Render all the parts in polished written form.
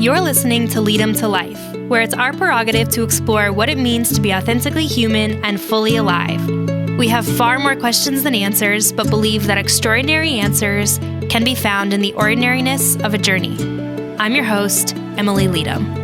You're listening to Leedom to Life, where it's our prerogative to explore what it means to be authentically human and fully alive. We have far more questions than answers, but believe that extraordinary answers can be found in the ordinariness of a journey. I'm your host, Emily Leedom.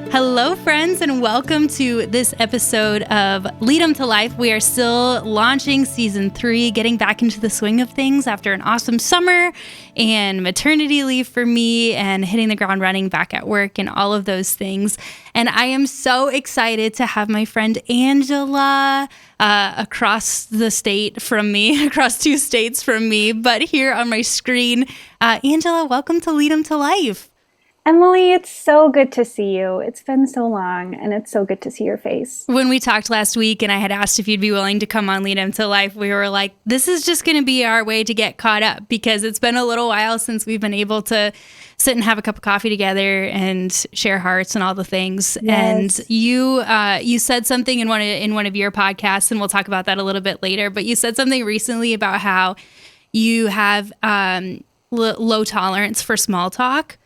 Hello, friends, and welcome to this episode of Leedom to Life. We are still launching season 3, getting back into the swing of things after an awesome summer and maternity leave for me and hitting the ground running back at work and all of those things. And I am so excited to have my friend Angela across the state from me, across 2 states from me, but here on my screen. Angela, welcome to Leedom to Life. Emily, it's so good to see you. It's been so long, and it's so good to see your face. When we talked last week and I had asked if you'd be willing to come on Leedom to Life, we were like, this is just going to be our way to get caught up because it's been a little while since we've been able to sit and have a cup of coffee together and share hearts and all the things. Yes. And you said something in one of your podcasts, and we'll talk about that a little bit later, but you said something recently about how you have low tolerance for small talk.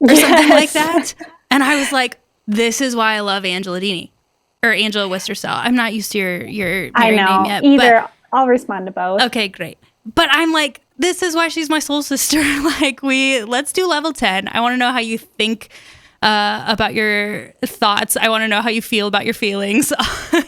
Or something like that. And I was like, this is why I love Angela Dini or Angela Wisterstell. I'm not used to your married name yet. Either. I'll respond to both. Okay, great. But I'm like, this is why she's my soul sister. Let's do level 10. I want to know how you think about your thoughts. I want to know how you feel about your feelings.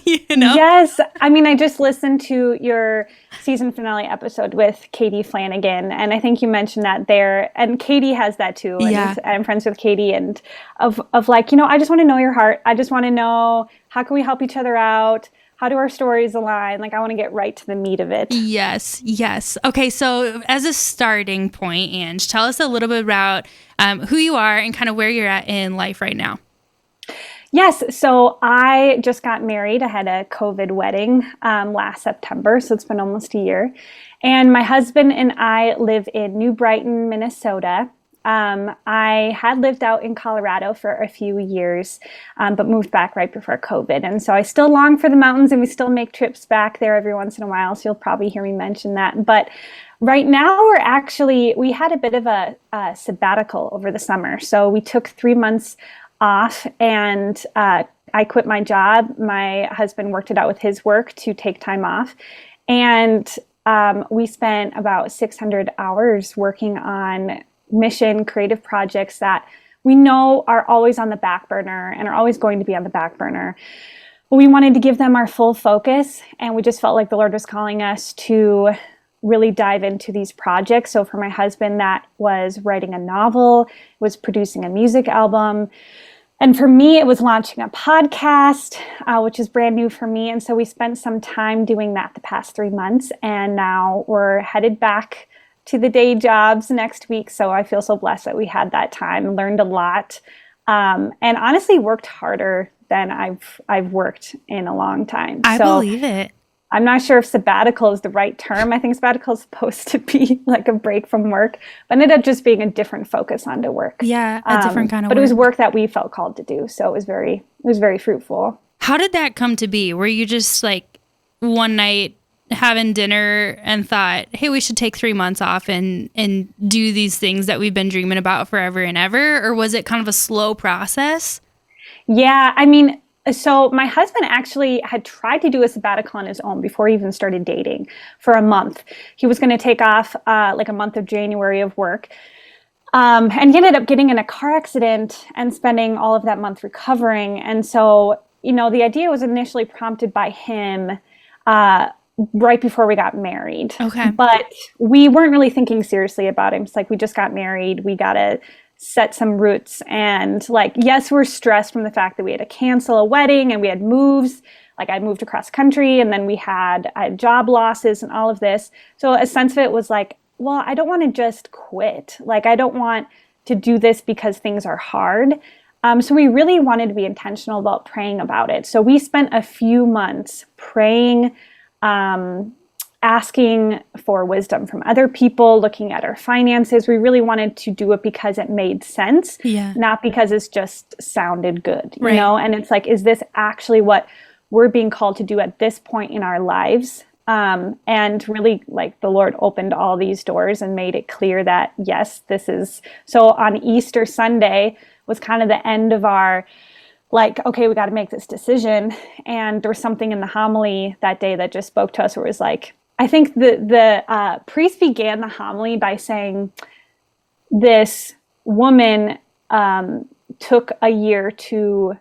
You know? Yes. I mean, I just listened to your season finale episode with Katie Flanagan, and I think you mentioned that there, and Katie has that too. Yeah. And I'm friends with Katie, and of like, I just want to know your heart. I just want to know, how can we help each other out? How do our stories align? Like, I want to get right to the meat of it. Yes. Okay, so as a starting point, Ange, tell us a little bit about who you are and kind of where you're at in life right now. Yes. So I just got married. I had a COVID wedding last September, so it's been almost a year. And my husband and I live in New Brighton, Minnesota. I had lived out in Colorado for a few years, but moved back right before COVID. And so I still long for the mountains, and we still make trips back there every once in a while. So you'll probably hear me mention that. But right now we had a bit of a sabbatical over the summer. So we took 3 months off, and I quit my job. My husband worked it out with his work to take time off. And we spent about 600 hours working on mission creative projects that we know are always on the back burner and are always going to be on the back burner. We wanted to give them our full focus, and we just felt like the Lord was calling us to really dive into these projects. So for my husband, that was writing a novel, was producing a music album. And for me, it was launching a podcast, which is brand new for me. And so we spent some time doing that the past 3 months, and now we're headed back to the day jobs next week. So I feel so blessed that we had that time, learned a lot, and honestly worked harder than I've worked in a long time. I believe it. I'm not sure if sabbatical is the right term. I think sabbatical is supposed to be like a break from work, but ended up just being a different focus onto work. Yeah, a different kind of but work. It was work that we felt called to do. So it was very fruitful. How did that come to be? Were you just like one night having dinner and thought, hey, we should take 3 months off and do these things that we've been dreaming about forever and ever? Or was it kind of a slow process? Yeah, I mean, so my husband actually had tried to do a sabbatical on his own before he even started dating for a month. He was going to take off like a month of January of work. And he ended up getting in a car accident and spending all of that month recovering. And so, the idea was initially prompted by him right before we got married. Okay. But we weren't really thinking seriously about it. It's like, we just got married. We got to set some roots. And yes, we're stressed from the fact that we had to cancel a wedding and we had moves. Like, I moved across country, and then I had job losses and all of this. So a sense of it was like, well, I don't want to just quit. Like, I don't want to do this because things are hard. So we really wanted to be intentional about praying about it. So we spent a few months praying, asking for wisdom from other people, looking at our finances. We really wanted to do it because it made sense, not because it's just sounded good, right. And it's like, is this actually what we're being called to do at this point in our lives? And really, like, the Lord opened all these doors and made it clear that, yes, this is, so on Easter Sunday was kind of the end of our, like, okay, we got to make this decision. And there was something in the homily that day that just spoke to us, where it was like, I think the priest began the homily by saying, this woman took a year to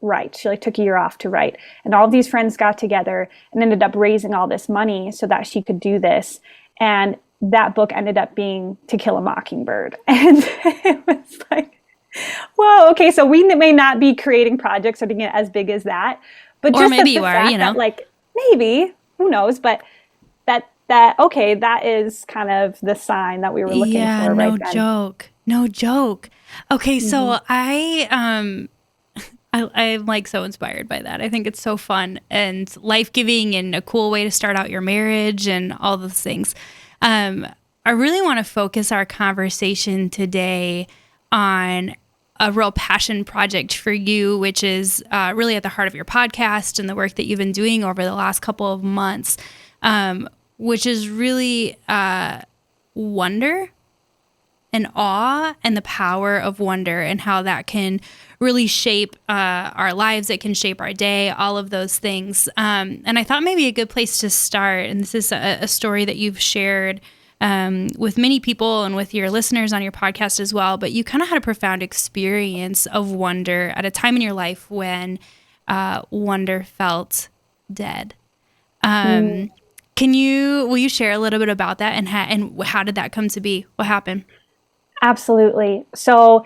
write. She like took a year off to write. And all of these friends got together and ended up raising all this money so that she could do this. And that book ended up being To Kill a Mockingbird. And it was like, whoa, okay, so we may not be creating projects or doing it as big as that. But or just maybe the you are, fact you know. that, like, maybe, who knows, but okay, that is kind of the sign that we were looking for right then. No joke. Okay, so I'm like so inspired by that. I think it's so fun and life-giving and a cool way to start out your marriage and all those things. I really want to focus our conversation today on a real passion project for you, which is really at the heart of your podcast and the work that you've been doing over the last couple of months, which is really wonder and awe and the power of wonder and how that can really shape our lives. It can shape our day, all of those things. And I thought maybe a good place to start, and this is a story that you've shared with many people and with your listeners on your podcast as well, but you kind of had a profound experience of wonder at a time in your life when wonder felt dead. Will you share a little bit about that and how did that come to be? What happened? Absolutely. So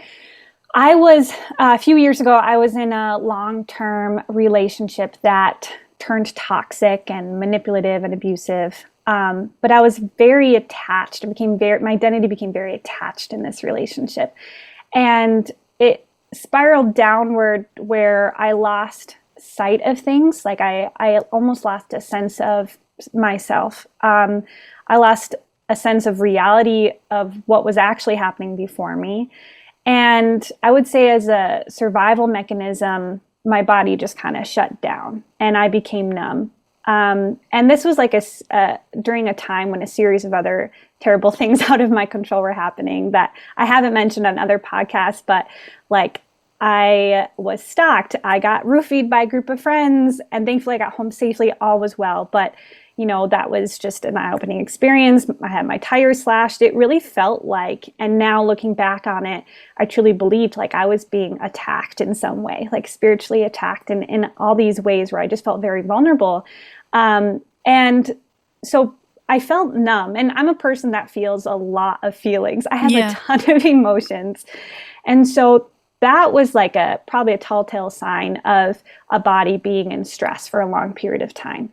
I was, a few years ago, I was in a long-term relationship that turned toxic and manipulative and abusive. But I was very attached. My identity became very attached in this relationship. And it spiraled downward where I lost sight of things. Like I almost lost a sense of myself. I lost a sense of reality of what was actually happening before me. And I would say, as a survival mechanism, my body just kind of shut down and I became numb. And this was like during a time when a series of other terrible things out of my control were happening that I haven't mentioned on other podcasts, but like I was stalked. I got roofied by a group of friends, and thankfully I got home safely. All was well. But, you know, that was just an eye-opening experience. I had my tires slashed. It really felt like, and now looking back on it, I truly believed like I was being attacked in some way, like spiritually attacked in all these ways where I just felt very vulnerable. And so I felt numb, and I'm a person that feels a lot of feelings. I have a ton of emotions. And so that was like probably a telltale sign of a body being in stress for a long period of time.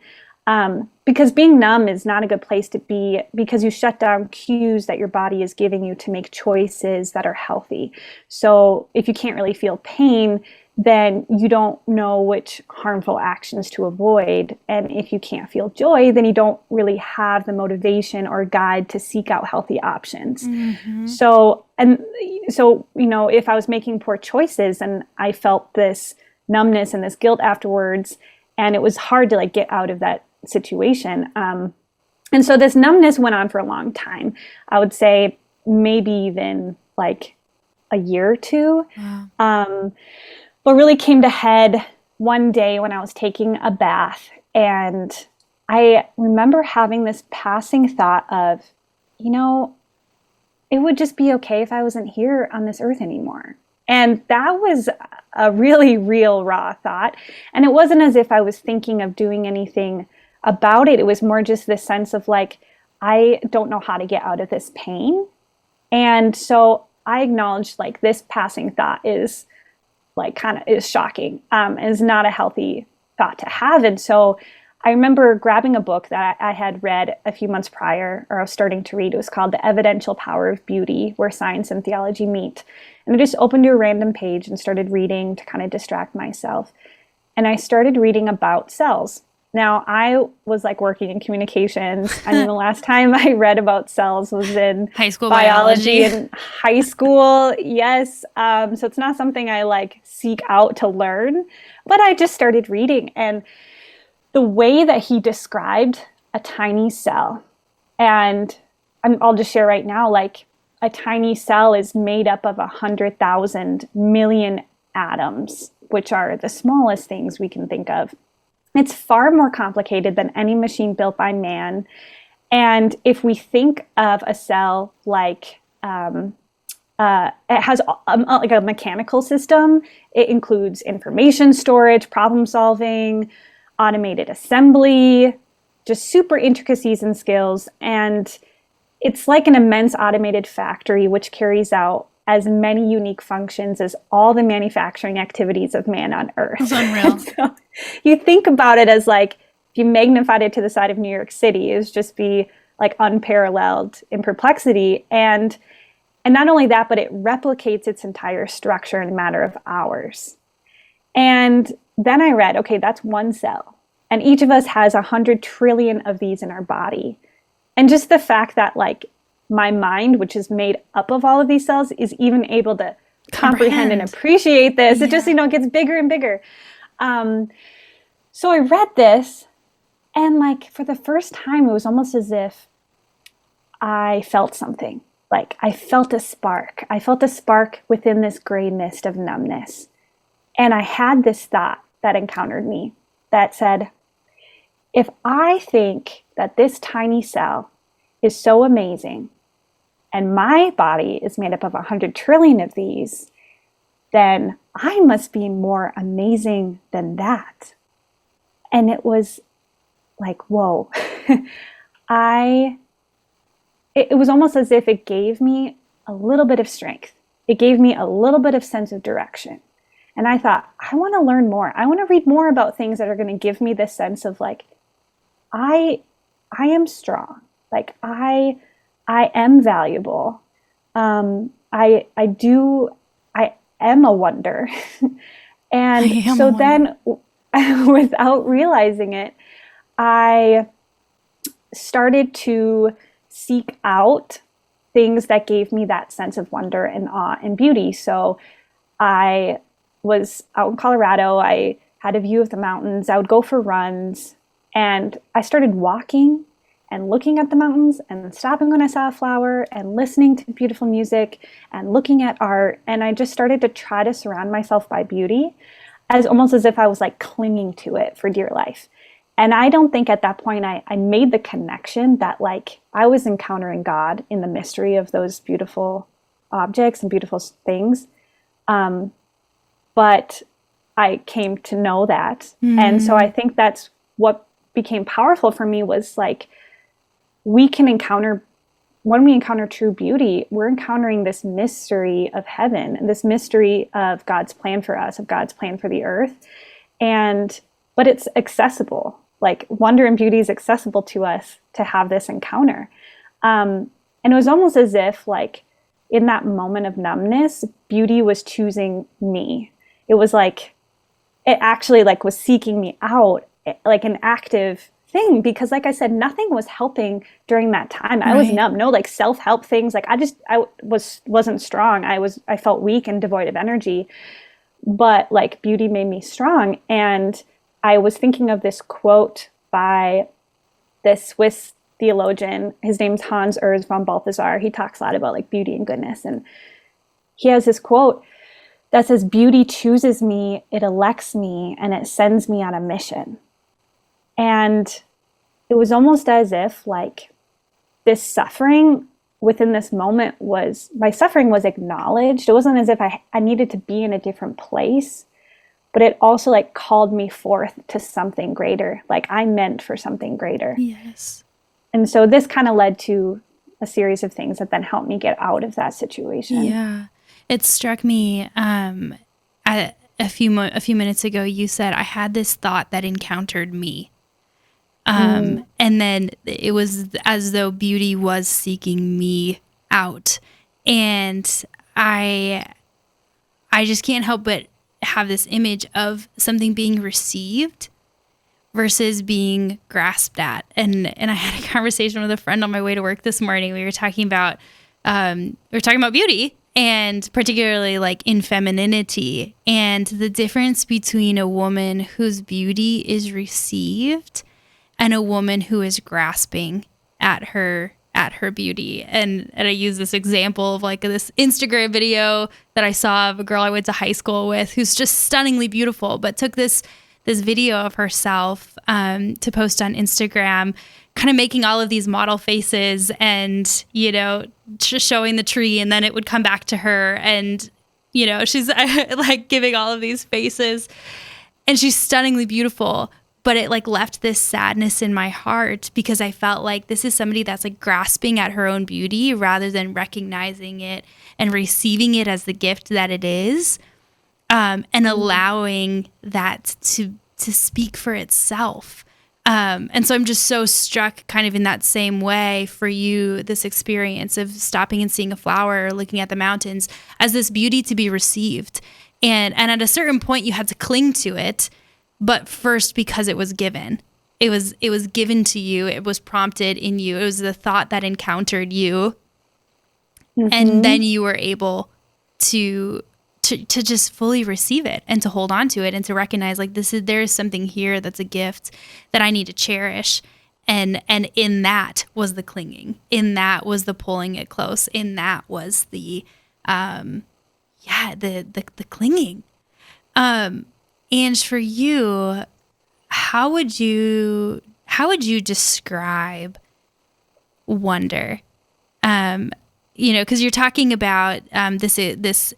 Because being numb is not a good place to be, because you shut down cues that your body is giving you to make choices that are healthy. So if you can't really feel pain, then you don't know which harmful actions to avoid. And if you can't feel joy, then you don't really have the motivation or guide to seek out healthy options. Mm-hmm. So, you know, if I was making poor choices and I felt this numbness and this guilt afterwards, and it was hard to like get out of that situation. And so this numbness went on for a long time. I would say maybe even like a year or two. Wow. But really came to head one day when I was taking a bath. And I remember having this passing thought of, you know, it would just be okay if I wasn't here on this earth anymore. And that was a really real, raw thought. And it wasn't as if I was thinking of doing anything about it. It was more just this sense of like, I don't know how to get out of this pain. And so I acknowledged like this passing thought is like kind of is shocking, and is not a healthy thought to have. And so I remember grabbing a book that I had read a few months prior, or I was starting to read. It was called The Evidential Power of Beauty, Where Science and Theology Meet. And I just opened to a random page and started reading to kind of distract myself. And I started reading about cells. Now, I was like working in communications. I mean, the last time I read about cells was in high school biology in high school. Yes. So it's not something I like seek out to learn, but I just started reading. And the way that he described a tiny cell, and I'll just share right now, like a tiny cell is made up of 100,000 million atoms, which are the smallest things we can think of. It's far more complicated than any machine built by man. And if we think of a cell like it has like a mechanical system, it includes information storage, problem solving, automated assembly, just super intricacies and skills. And it's like an immense automated factory which carries out as many unique functions as all the manufacturing activities of man on Earth. That's unreal. So you think about it as like, if you magnified it to the side of New York City, it would just be like unparalleled in perplexity. And not only that, but it replicates its entire structure in a matter of hours. And then I read, okay, that's one cell. And each of us has 100 trillion of these in our body. And just the fact that like my mind, which is made up of all of these cells, is even able to comprehend and appreciate this. Yeah. It just, gets bigger and bigger. So I read this, and like for the first time, it was almost as if I felt something. Like I felt a spark. I felt a spark within this gray mist of numbness. And I had this thought that encountered me that said, if I think that this tiny cell is so amazing, and my body is made up of 100 trillion of these, then I must be more amazing than that. And it was like, whoa. It was almost as if it gave me a little bit of strength. It gave me a little bit of sense of direction. And I thought, I want to learn more. I want to read more about things that are going to give me this sense of like, I am strong. Like I am valuable. I am a wonder. And so then without realizing it, I started to seek out things that gave me that sense of wonder and awe and beauty. So I was out in Colorado. I had a view of the mountains. I would go for runs, and I started walking and looking at the mountains and stopping when I saw a flower and listening to beautiful music and looking at art. And I just started to try to surround myself by beauty, as almost as if I was like clinging to it for dear life. And I don't think at that point I made the connection that like I was encountering God in the mystery of those beautiful objects and beautiful things. But I came to know that. Mm-hmm. And so I think that's what became powerful for me, was like, when we encounter true beauty, we're encountering this mystery of heaven and this mystery of God's plan for us, of God's plan for the earth. But it's accessible. Like wonder and beauty is accessible to us to have this encounter. And it was almost as if like in that moment of numbness, beauty was choosing me. It was like, it actually like was seeking me out, like an active thing, because like I said, nothing was helping during that time. Right. I was numb. No like self-help things. Like I wasn't strong. I felt weak and devoid of energy, but like beauty made me strong. And I was thinking of this quote by this Swiss theologian. His name's Hans Urs von Balthasar. He talks a lot about like beauty and goodness. And he has this quote that says, beauty chooses me, it elects me, and it sends me on a mission. And it was almost as if like this suffering within this moment my suffering was acknowledged. It wasn't as if I needed to be in a different place, but it also like called me forth to something greater. Like I meant for something greater. Yes. And so this kind of led to a series of things that then helped me get out of that situation. Yeah. It struck me a few minutes ago, you said, I had this thought that encountered me. And then it was as though beauty was seeking me out. And I just can't help but have this image of something being received versus being grasped at. And I had a conversation with a friend on my way to work this morning. We were talking about beauty. and particularly like in femininity, and the difference between a woman whose beauty is received and a woman who is grasping at her beauty. And I use this example of like this Instagram video that I saw of a girl I went to high school with who's just stunningly beautiful, but took this video of herself to post on Instagram, kind of making all of these model faces and, you know, just showing the tree, and then it would come back to her, and, you know, she's like giving all of these faces, and she's stunningly beautiful. But it like left this sadness in my heart because I felt like this is somebody that's like grasping at her own beauty rather than recognizing it and receiving it as the gift that it is, and allowing that to speak for itself. And so I'm just so struck kind of in that same way for you, this experience of stopping and seeing a flower or looking at the mountains as this beauty to be received. And at a certain point you had to cling to it, but first because it was given. It was given to you. It was prompted in you. It was the thought that encountered you. And then you were able to just fully receive it and to hold on to it and to recognize like there is something here that's a gift that I need to cherish. And in that was the clinging. In that was the pulling it close. In that was the clinging. And for you, how would you describe wonder? You know, because you're talking about this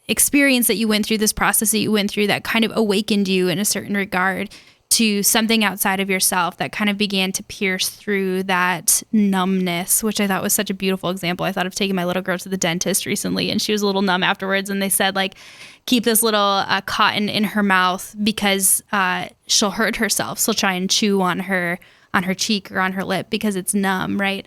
experience that you went through, this process that you went through that kind of awakened you in a certain regard to something outside of yourself that kind of began to pierce through that numbness, which I thought was such a beautiful example. I thought of taking my little girl to the dentist recently, and she was a little numb afterwards, and they said, like, keep this little cotton in her mouth because she'll hurt herself. So try and chew on her cheek or on her lip because it's numb, right?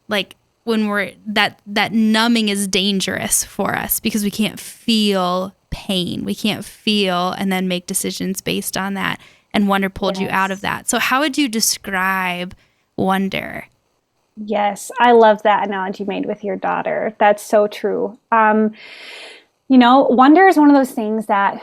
Like when we're that numbing is dangerous for us because we can't feel pain. We can't feel and then make decisions based on that. And wonder pulled you out of that. So how would you describe wonder? Yes, I love that analogy you made with your daughter. That's so true. You know, wonder is one of those things that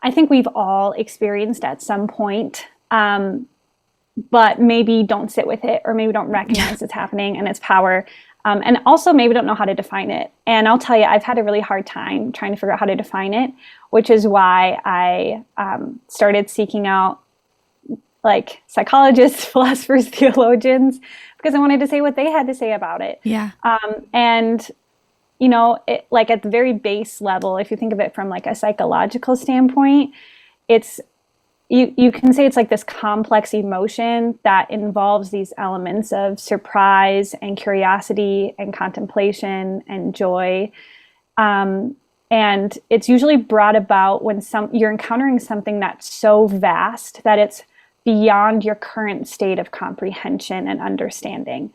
I think we've all experienced at some point, but maybe don't sit with it, or maybe don't recognize it's happening and its power. And also maybe don't know how to define it. And I'll tell you, I've had a really hard time trying to figure out how to define it, which is why I started seeking out like psychologists, philosophers, theologians, because I wanted to say what they had to say about it. Yeah. And, you know, it, like at the very base level, if you think of it from like a psychological standpoint, it's, you can say it's like this complex emotion that involves these elements of surprise and curiosity and contemplation and joy. And it's usually brought about when you're encountering something that's so vast that it's beyond your current state of comprehension and understanding.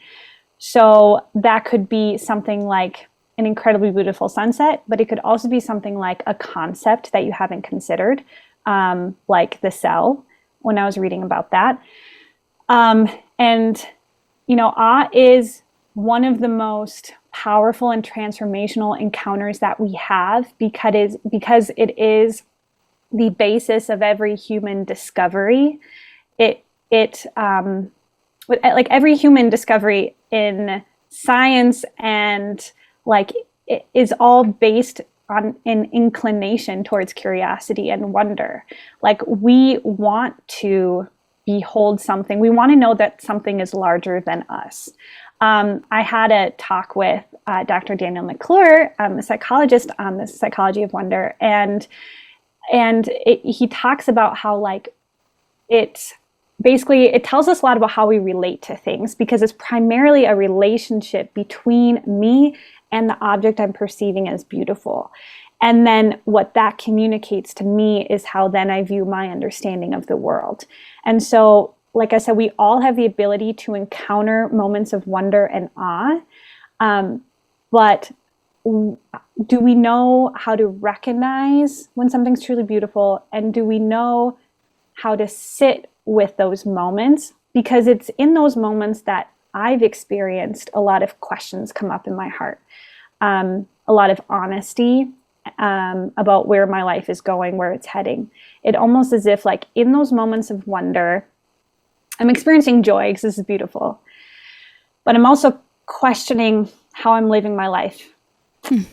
So that could be something like an incredibly beautiful sunset, but it could also be something like a concept that you haven't considered, like the cell, when I was reading about that. And, you know, awe is one of the most powerful and transformational encounters that we have because it is the basis of every human discovery. Like every human discovery in science and like it is all based on an inclination towards curiosity and wonder. Like we want to behold something. We want to know that something is larger than us. I had a talk with Dr. Daniel McClure, a psychologist, on the psychology of wonder, and he talks about how like it tells us a lot about how we relate to things, because it's primarily a relationship between me and the object I'm perceiving as beautiful. And then what that communicates to me is how then I view my understanding of the world. And so, like I said, we all have the ability to encounter moments of wonder and awe, but do we know how to recognize when something's truly beautiful? And do we know how to sit with those moments? Because it's in those moments that I've experienced a lot of questions come up in my heart. a lot of honesty about where my life is going, where it's heading. It almost as if like in those moments of wonder, I'm experiencing joy because this is beautiful, but I'm also questioning how I'm living my life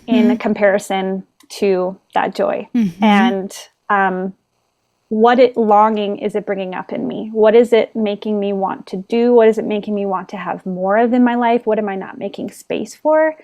in comparison to that joy. And what longing is it bringing up in me? What is it making me want to do? What is it making me want to have more of in my life? What am I not making space for?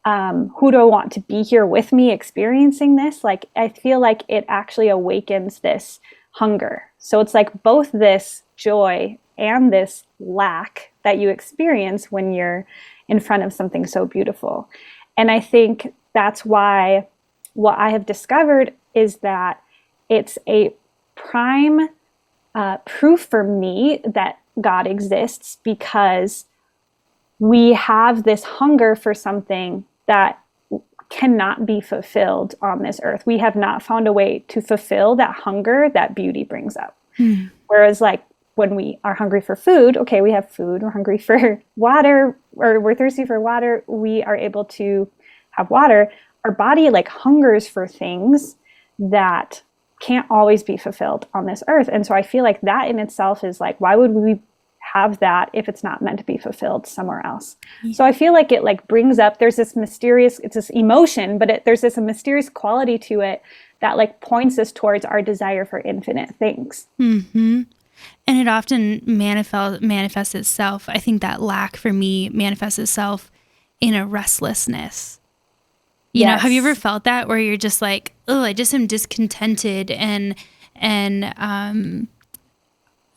Who do I want to be here with me experiencing this? Like, I feel like it actually awakens this hunger. So it's like both this joy and this lack that you experience when you're in front of something so beautiful. And I think that's why what I have discovered is that it's a prime proof for me that God exists, because we have this hunger for something that cannot be fulfilled on this earth. We have not found a way to fulfill that hunger that beauty brings up. Whereas like when we are hungry for food, okay, we have food, we're hungry for water, or we're thirsty for water, we are able to have water. Our body like hungers for things that can't always be fulfilled on this earth. And so I feel like that in itself is like, why would we have that if it's not meant to be fulfilled somewhere else? So I feel like it like brings up, there's this mysterious, it's this emotion, but there's this a mysterious quality to it that like points us towards our desire for infinite things. And it often manifests itself. I think that lack for me manifests itself in a restlessness. You know, have you ever felt that where you're just like, oh, I just am discontented and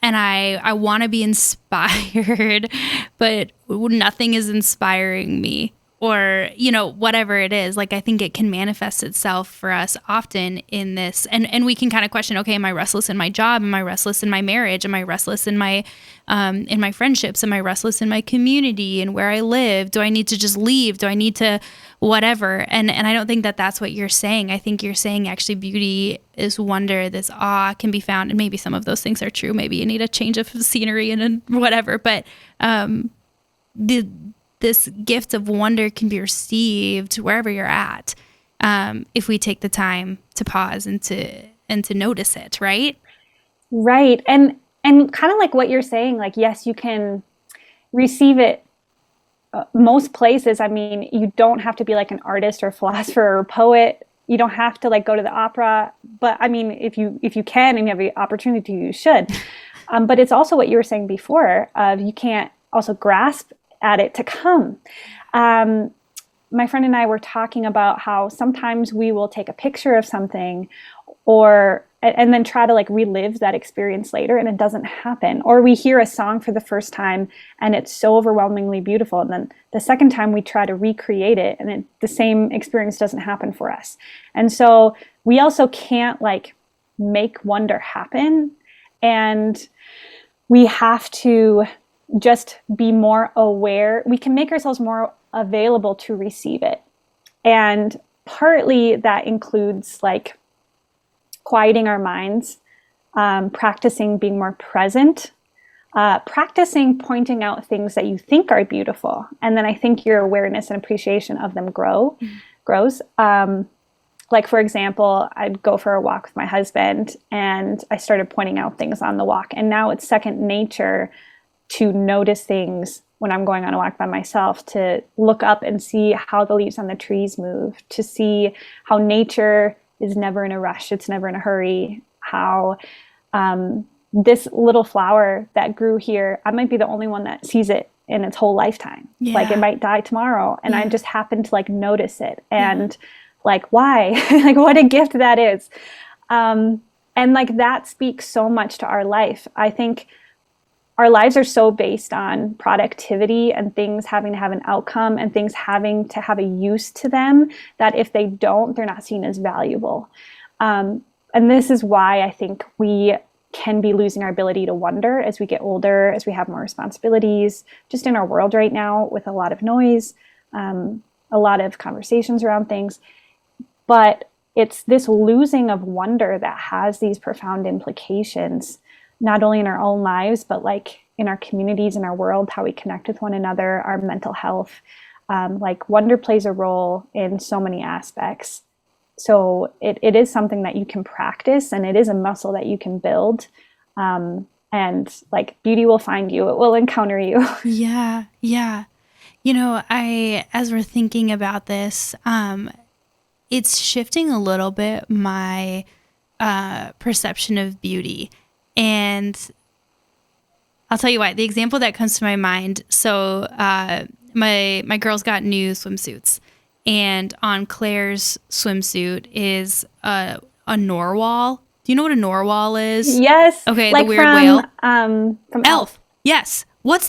I want to be inspired, but nothing is inspiring me, or, you know, whatever it is. Like, I think it can manifest itself for us often in this, and we can kind of question, okay, am I restless in my job? Am I restless in my marriage? Am I restless in my friendships? Am I restless in my community and where I live? Do I need to just leave? Do I need to whatever? And I don't think that that's what you're saying. I think you're saying actually beauty is wonder, this awe can be found, and maybe some of those things are true. Maybe you need a change of scenery and whatever, but this gift of wonder can be received wherever you're at, if we take the time to pause and to notice it, right? Right. And kind of like what you're saying, like, yes, you can receive it most places. I mean, you don't have to be like an artist or philosopher or poet. You don't have to like go to the opera. But I mean, if you can and you have the opportunity, you should. But it's also what you were saying before, you can't also grasp at it to come. My friend and I were talking about how sometimes we will take a picture of something and then try to like relive that experience later, and it doesn't happen. Or we hear a song for the first time and it's so overwhelmingly beautiful, and then the second time we try to recreate it and the same experience doesn't happen for us. And so we also can't like make wonder happen, and we have to just be more aware. We can make ourselves more available to receive it. And partly that includes like quieting our minds, practicing being more present, practicing pointing out things that you think are beautiful. And then I think your awareness and appreciation of them grows. Like, for example, I'd go for a walk with my husband and I started pointing out things on the walk. And now it's second nature to notice things when I'm going on a walk by myself, to look up and see how the leaves on the trees move, to see how nature is never in a rush, it's never in a hurry, how this little flower that grew here, I might be the only one that sees it in its whole lifetime. Yeah. Like, it might die tomorrow, and I just happen to like notice it. And like, why? Like, what a gift that is. And like, that speaks so much to our life. I think our lives are so based on productivity and things having to have an outcome and things having to have a use to them, that if they don't, they're not seen as valuable. And this is why I think we can be losing our ability to wonder as we get older, as we have more responsibilities, just in our world right now with a lot of noise, a lot of conversations around things. But it's this losing of wonder that has these profound implications, not only in our own lives, but like in our communities, in our world, how we connect with one another, our mental health. like wonder plays a role in so many aspects. So it is something that you can practice, and it is a muscle that you can build. And like beauty will find you, it will encounter you. Yeah. Yeah. As we're thinking about this, it's shifting a little bit my perception of beauty. And I'll tell you what, the example that comes to my mind. So my girls got new swimsuits, and on Claire's swimsuit is a narwhal. Do you know what a narwhal is? Yes. Okay, like the weird from, whale. From Elf. Yes. What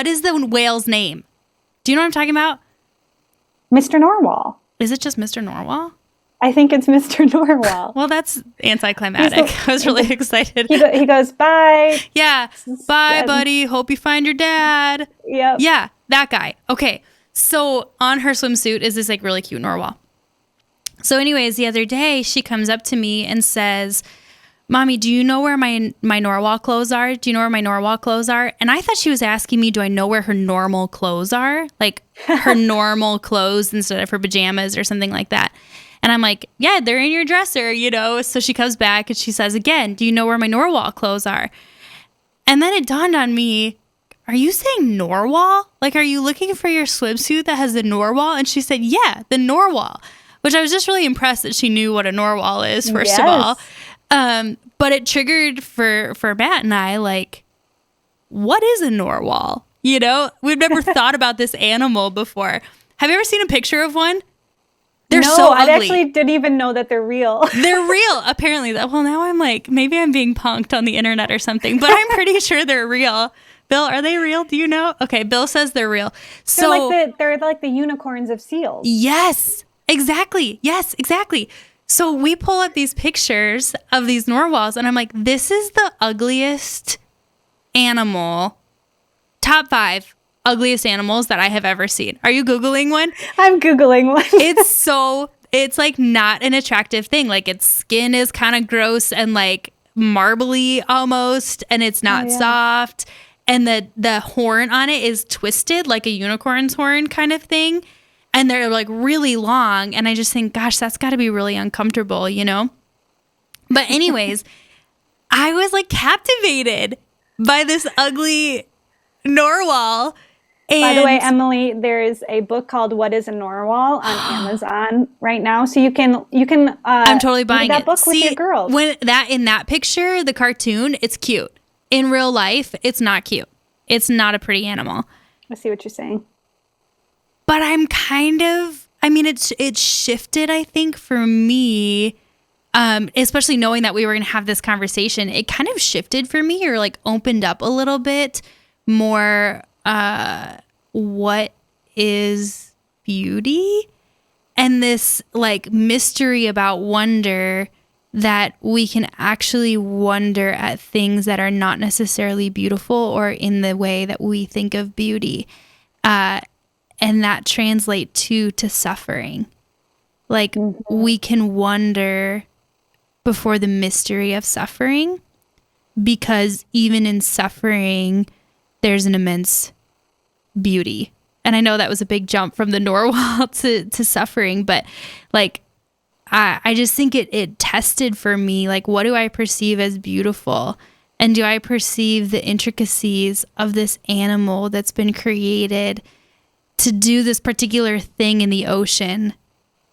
is the whale's name? Do you know what I'm talking about? Mr. Narwhal. Is it just Mr. Narwhal? I think it's Mr. Narwhal. Well, that's anticlimactic. I was really excited. He goes, bye. Yeah. Bye, buddy. Hope you find your dad. Yep. Yeah, that guy. Okay. So on her swimsuit is this like really cute narwhal. So anyways, the other day she comes up to me and says, Mommy, do you know where my narwhal clothes are? Do you know where my narwhal clothes are? And I thought she was asking me, do I know where her normal clothes are? Like her normal clothes instead of her pajamas or something like that. And I'm like, yeah, they're in your dresser, So she comes back and she says again, do you know where my narwhal clothes are? And then it dawned on me, are you saying narwhal? Like, are you looking for your swimsuit that has the narwhal? And she said, yeah, the narwhal, which I was just really impressed that she knew what a narwhal is, first of all. But it triggered for Matt and I, like, what is a narwhal? We've never thought about this animal before. Have you ever seen a picture of one? They're so ugly. I actually didn't even know that they're real. They're real, apparently. Well, now I'm like, maybe I'm being punked on the internet or something, but I'm pretty sure they're real. Bill, are they real? Do you know? Okay, Bill says they're real. So they're like the unicorns of seals. Yes, exactly. Yes, exactly. So we pull up these pictures of these narwhals, and I'm like, this is the ugliest animal, top 5 ugliest animals that I have ever seen. Are you Googling one? I'm Googling one. It's like not an attractive thing. Like its skin is kind of gross and like marbly almost, and it's not soft. And the horn on it is twisted like a unicorn's horn kind of thing. And they're like really long. And I just think, gosh, that's got to be really uncomfortable, But anyways, I was like captivated by this ugly narwhal. And by the way, Emily, there is a book called "What Is a Narwhal" on Amazon right now, so you can. I'm totally buying that book with your girls. When in that picture, the cartoon, it's cute. In real life, it's not cute. It's not a pretty animal. I see what you're saying. But I'm it's shifted, I think, for me, especially knowing that we were going to have this conversation. It kind of shifted for me, or like opened up a little bit more. What is beauty? And this like mystery about wonder, that we can actually wonder at things that are not necessarily beautiful or in the way that we think of beauty. And that translates to suffering. Like we can wonder before the mystery of suffering, because even in suffering, there's an immense beauty. And I know that was a big jump from the narwhal to suffering, but like, I just think it tested for me, like, what do I perceive as beautiful? And do I perceive the intricacies of this animal that's been created to do this particular thing in the ocean?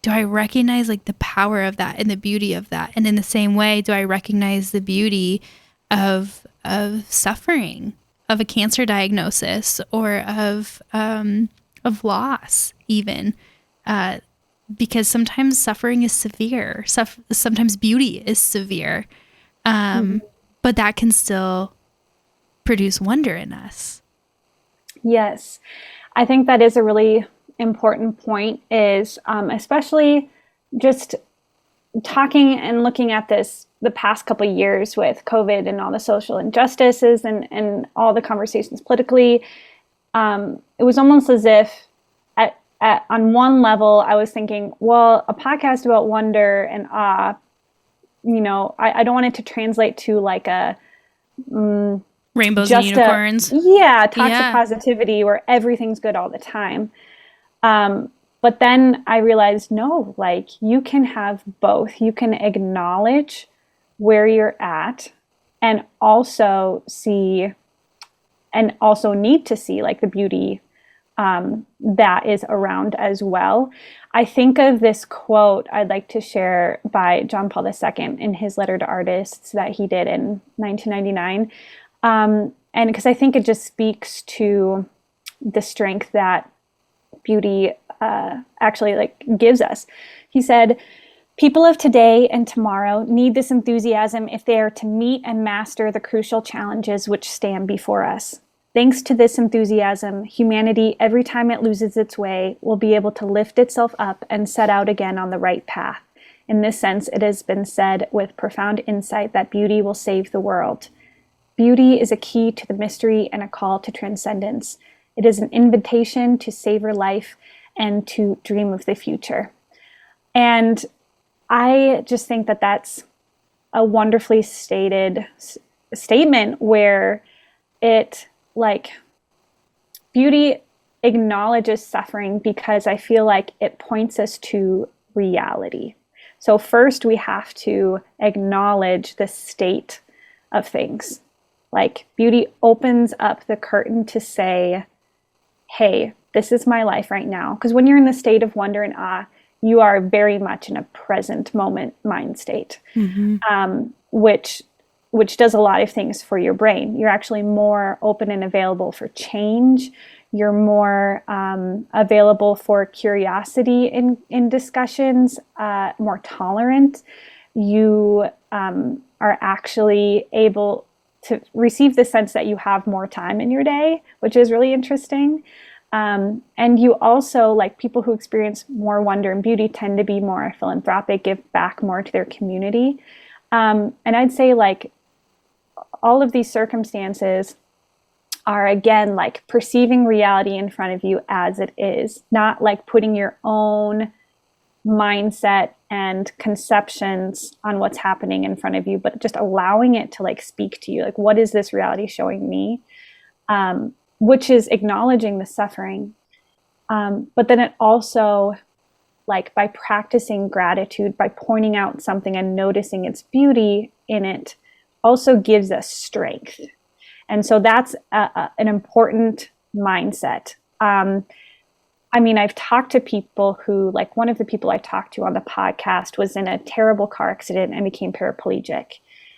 Do I recognize like the power of that and the beauty of that? And in the same way, do I recognize the beauty of suffering, of a cancer diagnosis, or of loss even? Because sometimes suffering is severe. Sometimes beauty is severe. But that can still produce wonder in us. Yes. I think that is a really important point, is especially just talking and looking at this the past couple of years with COVID and all the social injustices and all the conversations politically. It was almost as if on one level, I was thinking, well, a podcast about wonder and awe, I don't want it to translate to like a rainbows and unicorns. Toxic positivity where everything's good all the time. But then I realized, no, like you can have both. You can acknowledge where you're at and also see and also need to see like the beauty that is around as well. I think of this quote I'd like to share by John Paul II in his letter to artists that he did in 1999. And because I think it just speaks to the strength that beauty actually like gives us. He said, "People of today and tomorrow need this enthusiasm if they are to meet and master the crucial challenges which stand before us. Thanks to this enthusiasm, humanity, every time it loses its way, will be able to lift itself up and set out again on the right path. In this sense, it has been said with profound insight that beauty will save the world. Beauty is a key to the mystery and a call to transcendence. It is an invitation to savor life and to dream of the future." And I just think that that's a wonderfully stated statement where it like beauty acknowledges suffering because I feel like it points us to reality. So first we have to acknowledge the state of things. Like beauty opens up the curtain to say, hey, this is my life right now. Because when you're in the state of wonder and awe, you are very much in a present moment mind state, which does a lot of things for your brain. You're actually more open and available for change. You're more available for curiosity in discussions, more tolerant. You are actually able to receive the sense that you have more time in your day, which is really interesting. And you also, like people who experience more wonder and beauty tend to be more philanthropic, give back more to their community. And I'd say like all of these circumstances are, again, like perceiving reality in front of you as it is, not like putting your own mindset and conceptions on what's happening in front of you, but just allowing it to like speak to you. Like, what is this reality showing me? Which is acknowledging the suffering. But then it also, like by practicing gratitude, by pointing out something and noticing its beauty in it, also gives us strength. And so that's an important mindset. I mean, I've talked to people who, like one of the people I talked to on the podcast was in a terrible car accident and became paraplegic.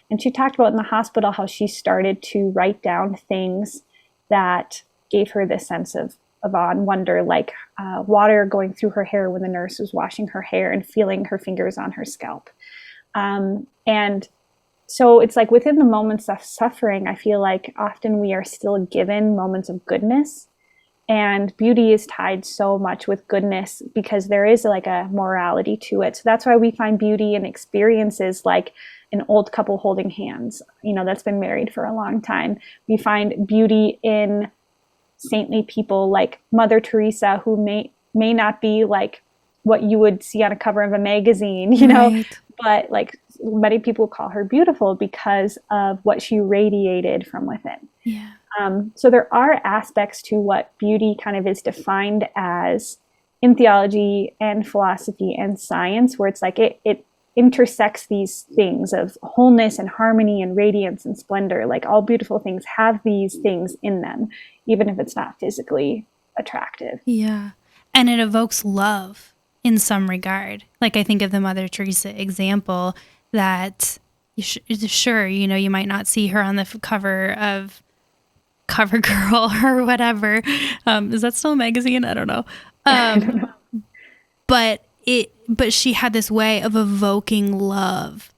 And she talked about in the hospital how she started to write down things that gave her this sense of awe and wonder, like water going through her hair when the nurse was washing her hair and feeling her fingers on her scalp. And so it's like within the moments of suffering, I feel like often we are still given moments of goodness, and beauty is tied so much with goodness because there is like a morality to it. So that's why we find beauty in experiences like an old couple holding hands, you know, that's been married for a long time. We find beauty in saintly people like Mother Teresa, who may not be like what you would see on a cover of a magazine, you know, but like many people call her beautiful because of what she radiated from within. Yeah. So there are aspects to what beauty kind of is defined as in theology and philosophy and science, where it's like it intersects these things of wholeness and harmony and radiance and splendor. Like all beautiful things have these things in them, even if it's not physically attractive. Yeah. And it evokes love in some regard. Like I think of the Mother Teresa example that sure, you know, you might not see her on the cover of CoverGirl or whatever. Is that still a magazine? I don't know. I don't know. But she had this way of evoking love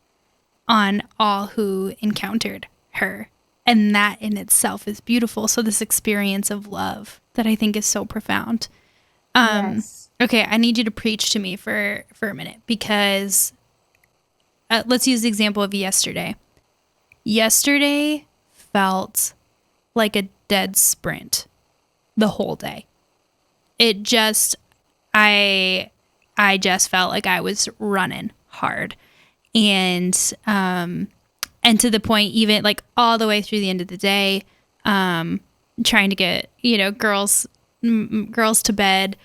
on all who encountered her. And that in itself is beautiful. So this experience of love that I think is so profound. Yes. Okay, I need you to preach to me for a minute because let's use the example of yesterday. Yesterday felt like a dead sprint the whole day. It just, I just felt like I was running hard. And to the point, even like all the way through the end of the day, trying to get, you know, girls to bed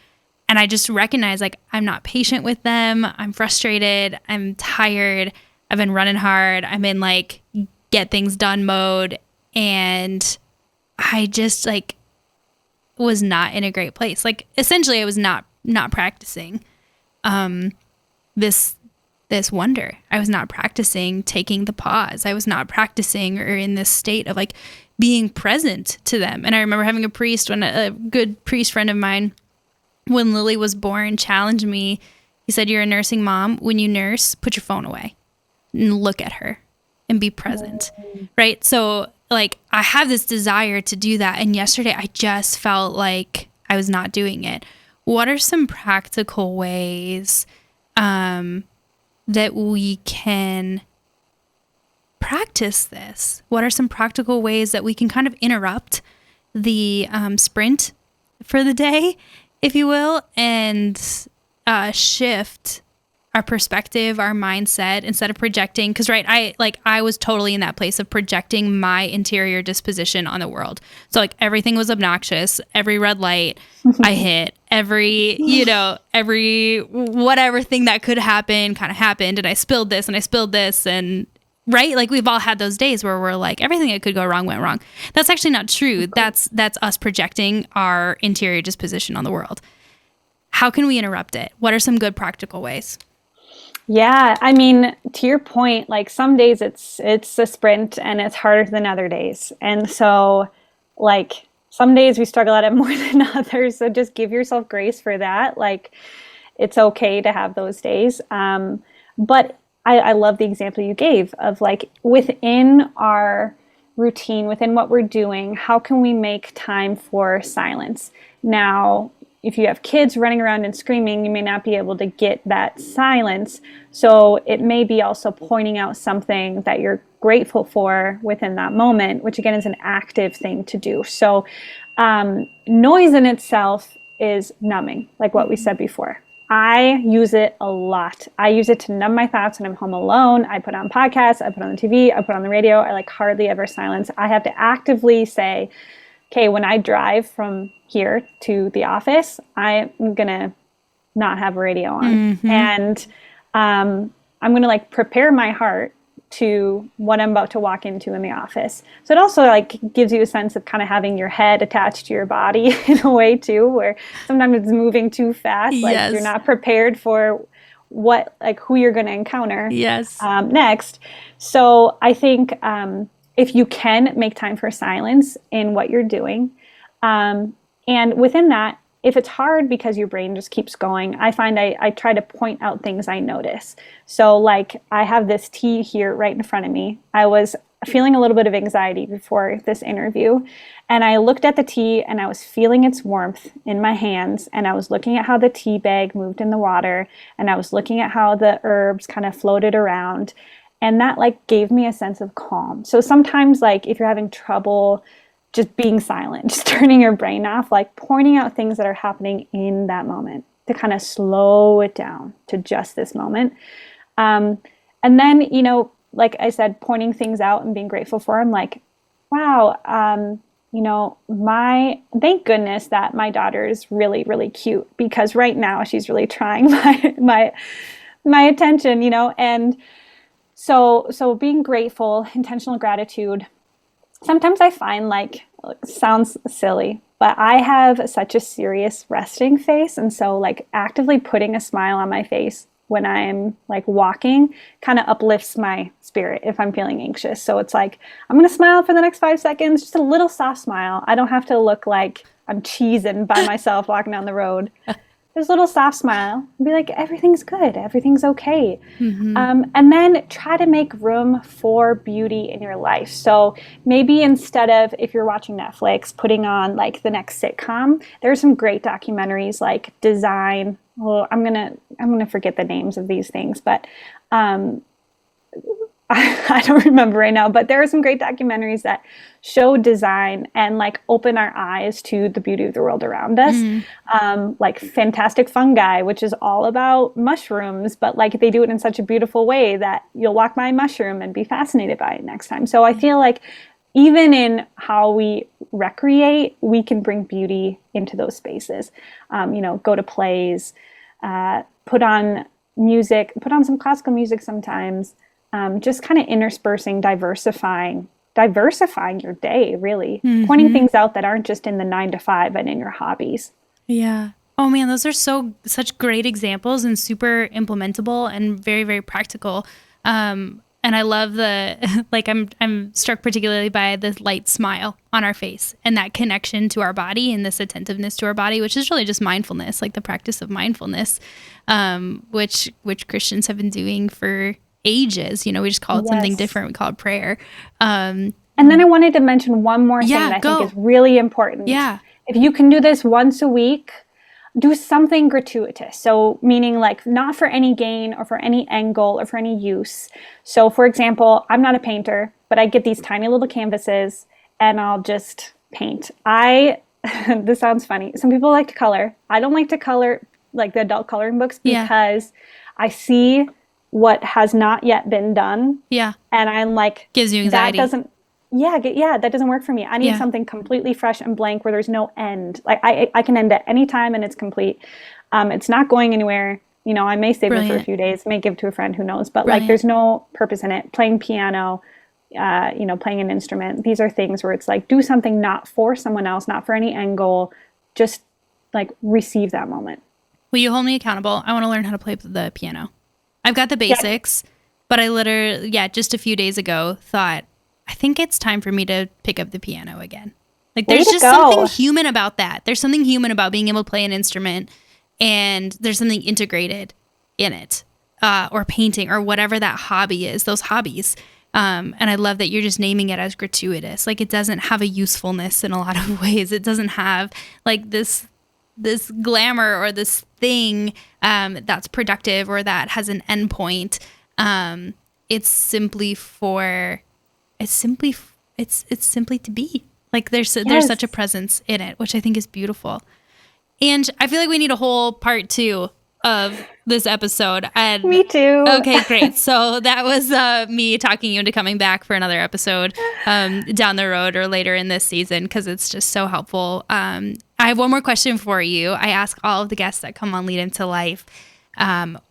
And I just recognize like, I'm not patient with them. I'm frustrated. I'm tired. I've been running hard. I'm in like get things done mode. And I just like was not in a great place. Like essentially I was not practicing this wonder. I was not practicing taking the pause. I was not practicing or in this state of like being present to them. And I remember having a priest, when a good priest friend of mine, when Lily was born, challenged me. He said, you're a nursing mom. When you nurse, put your phone away and look at her and be present. Right. So like I have this desire to do that. And yesterday I just felt like I was not doing it. What are some practical ways that we can practice this? What are some practical ways that we can kind of interrupt the sprint for the day, if you will, and shift our perspective, our mindset, instead of projecting? Because I was totally in that place of projecting my interior disposition on the world. So like everything was obnoxious. Every red light I hit, every whatever thing that could happen kind of happened, and I spilled this and right? Like we've all had those days where we're like, everything that could go wrong went wrong. That's actually not true. That's us projecting our interior disposition on the world. How can we interrupt it? What are some good practical ways? Yeah, I mean, to your point, like some days it's a sprint and it's harder than other days. And so like some days we struggle at it more than others. So just give yourself grace for that. Like it's okay to have those days. But I love the example you gave of like within our routine, within what we're doing, how can we make time for silence? Now, if you have kids running around and screaming, you may not be able to get that silence. So it may be also pointing out something that you're grateful for within that moment, which again is an active thing to do. So noise in itself is numbing, like what we said before. I use it a lot. I use it to numb my thoughts when I'm home alone. I put on podcasts, I put on the TV, I put on the radio. I like hardly ever silence. I have to actively say, okay, when I drive from here to the office, I'm going to not have a radio on. Mm-hmm. And I'm going to like prepare my heart to what I'm about to walk into in the office. So it also like gives you a sense of kind of having your head attached to your body in a way too, where sometimes it's moving too fast. Like yes. You're not prepared for what, like who you're going to encounter yes. Next. So I think if you can make time for silence in what you're doing, and within that, if it's hard because your brain just keeps going, I find I try to point out things I notice. So like I have this tea here right in front of me. I was feeling a little bit of anxiety before this interview, and I looked at the tea and I was feeling its warmth in my hands, and I was looking at how the tea bag moved in the water, and I was looking at how the herbs kind of floated around, and that like gave me a sense of calm. So sometimes like if you're having trouble just being silent, just turning your brain off, like pointing out things that are happening in that moment to kind of slow it down to just this moment. And then, you know, like I said, pointing things out and being grateful for them, like, wow, you know, thank goodness that my daughter is really, really cute, because right now she's really trying my attention, you know, and so being grateful, intentional gratitude. Sometimes I find like, sounds silly, but I have such a serious resting face. And so like actively putting a smile on my face when I'm like walking kind of uplifts my spirit if I'm feeling anxious. So it's like, I'm going to smile for the next 5 seconds, just a little soft smile. I don't have to look like I'm cheesing by myself walking down the road. Just a little soft smile and be like, everything's good. Everything's okay. Mm-hmm. And then try to make room for beauty in your life. So maybe instead of, if you're watching Netflix, putting on like the next sitcom, there's some great documentaries like Design. Well, I'm gonna forget the names of these things, but I don't remember right now, but there are some great documentaries that show design and like open our eyes to the beauty of the world around us. Mm. Like Fantastic Fungi, which is all about mushrooms, but like they do it in such a beautiful way that you'll walk by a mushroom and be fascinated by it next time. So I feel like even in how we recreate, we can bring beauty into those spaces. Go to plays, put on music, put on some classical music sometimes, just kind of interspersing, diversifying your day, really. Pointing things out that aren't just in the 9 to 5 and in your hobbies. Yeah. Oh man, those are such great examples and super implementable and very, very practical. And I love I'm struck particularly by the light smile on our face and that connection to our body and this attentiveness to our body, which is really just mindfulness, like the practice of mindfulness, which Christians have been doing for ages. We just call it something different. We call it prayer. And then I wanted to mention one more thing that I think is really important. Yeah. If you can do this once a week, do something gratuitous. So meaning like not for any gain or for any end goal or for any use. So for example, I'm not a painter, but I get these tiny little canvases and I'll just paint. This sounds funny. Some people like to color. I don't like to color like the adult coloring books because I see what has not yet been done. Yeah. And I'm like, gives you anxiety. That doesn't work for me. I need something completely fresh and blank where there's no end. Like I can end at any time and it's complete. It's not going anywhere. I may save it for a few days, may give to a friend, who knows, but like there's no purpose in it. Playing piano, playing an instrument. These are things where it's like, do something not for someone else, not for any end goal, just like receive that moment. Will you hold me accountable? I want to learn how to play the piano. I've got the basics, but I literally, just a few days ago thought, I think it's time for me to pick up the piano again. Like there's just something human about that. There's something human about being able to play an instrument and there's something integrated in it, or painting or whatever that hobby is, those hobbies. And I love that you're just naming it as gratuitous. Like it doesn't have a usefulness in a lot of ways. It doesn't have like this glamour or this thing that's productive or that has an endpoint. It's simply to be. Like there's such a presence in it, which I think is beautiful. And I feel like we need a whole part 2 of this episode. And me too. Okay, great. So that was me talking you into coming back for another episode down the road or later in this season, because it's just so helpful. I have one more question for you. I ask all of the guests that come on Leedom to Life,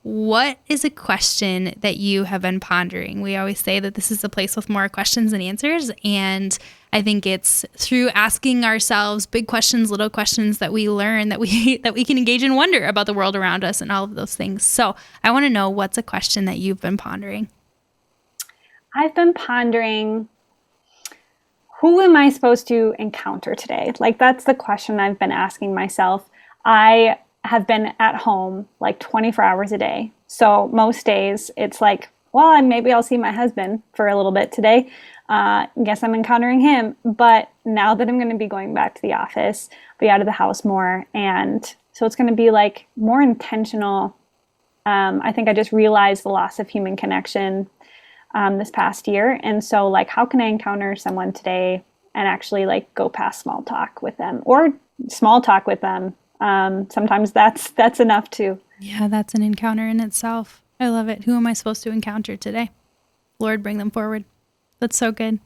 what is a question that you have been pondering? We always say that this is a place with more questions than answers. And I think it's through asking ourselves big questions, little questions, that we learn that we can engage in wonder about the world around us and all of those things. So I want to know, what's a question that you've been pondering? I've been pondering, who am I supposed to encounter today? Like that's the question I've been asking myself. I have been at home like 24 hours a day. So most days it's like, well, maybe I'll see my husband for a little bit today. Guess I'm encountering him. But now that I'm going to be going back to the office, be out of the house more. And so it's going to be like more intentional. I think I just realized the loss of human connection this past year. And so like, how can I encounter someone today and actually like go past small talk with them, or small talk with them? Sometimes that's enough too. Yeah, that's an encounter in itself. I love it. Who am I supposed to encounter today? Lord, bring them forward. That's so good.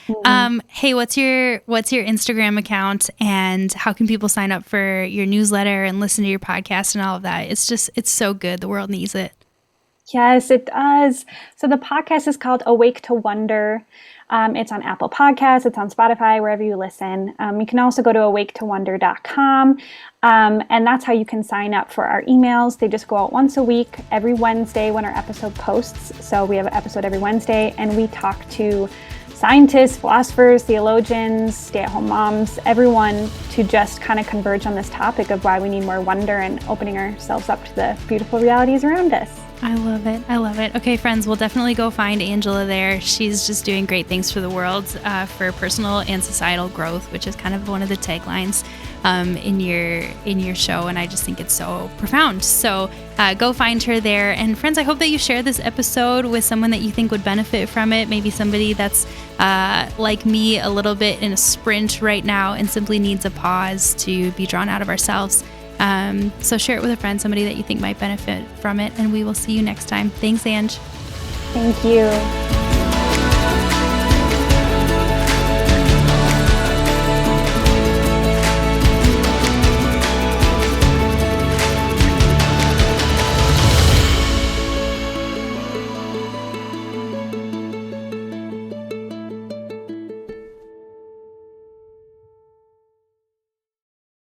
Mm-hmm. Hey, what's your Instagram account, and how can people sign up for your newsletter and listen to your podcast and all of that? It's so good. The world needs it. Yes, it does. So the podcast is called Awake to Wonder. It's on Apple Podcasts. It's on Spotify, wherever you listen. You can also go to awaketowonder.com. And that's how you can sign up for our emails. They just go out once a week, every Wednesday when our episode posts. So we have an episode every Wednesday, and we talk to scientists, philosophers, theologians, stay-at-home moms, everyone, to just kind of converge on this topic of why we need more wonder and opening ourselves up to the beautiful realities around us. I love it. I love it. Okay, friends, we'll definitely go find Angela there. She's just doing great things for the world, for personal and societal growth, which is kind of one of the taglines in your show. And I just think it's so profound. So go find her there. And friends, I hope that you share this episode with someone that you think would benefit from it. Maybe somebody that's like me, a little bit in a sprint right now and simply needs a pause to be drawn out of ourselves. So share it with a friend, somebody that you think might benefit from it, and we will see you next time. Thanks, Ange. Thank you.